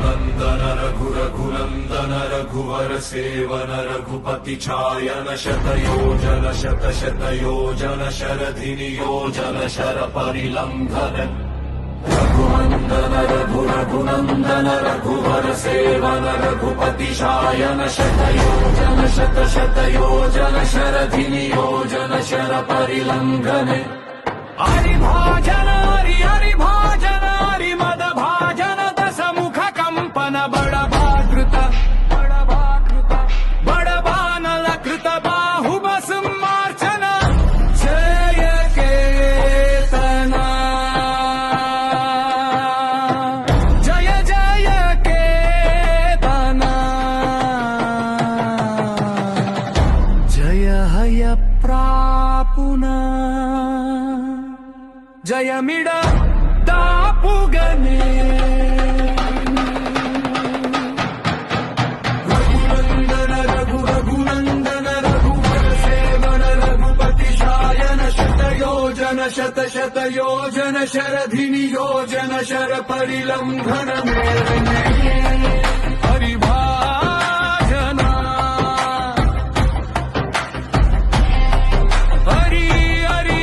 रघुनंदन रघुनंदन रघुवर seven Raghupati छायन शतयोजन शतयोजन शरधि योजन sir परिलंघन Raghunandan Raghunandan रघुवर seven Raghupati छायन शतयोजन शतयोजन शरधि योजन sir परिलंघन Hari भाजन Hari Hari भाजन Hari मद भाजन दस मुख कंपन बड़ भाकृत बड़ बानल कृत बाहुब संमार्चन जय केतना जय जय केतना जय हय प्रापुना जयमिड दापुगने रघुनंदन रघुनंदन रघुवर सेवन रघुपति शायन शतयोजन शतयोजन शरधि योजन शर परिलंघन हरि भाजना हरि हरि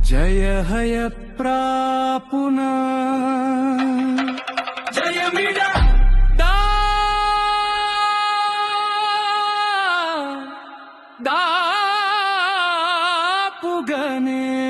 जय हय प्रापुना जय मीडा दापुगने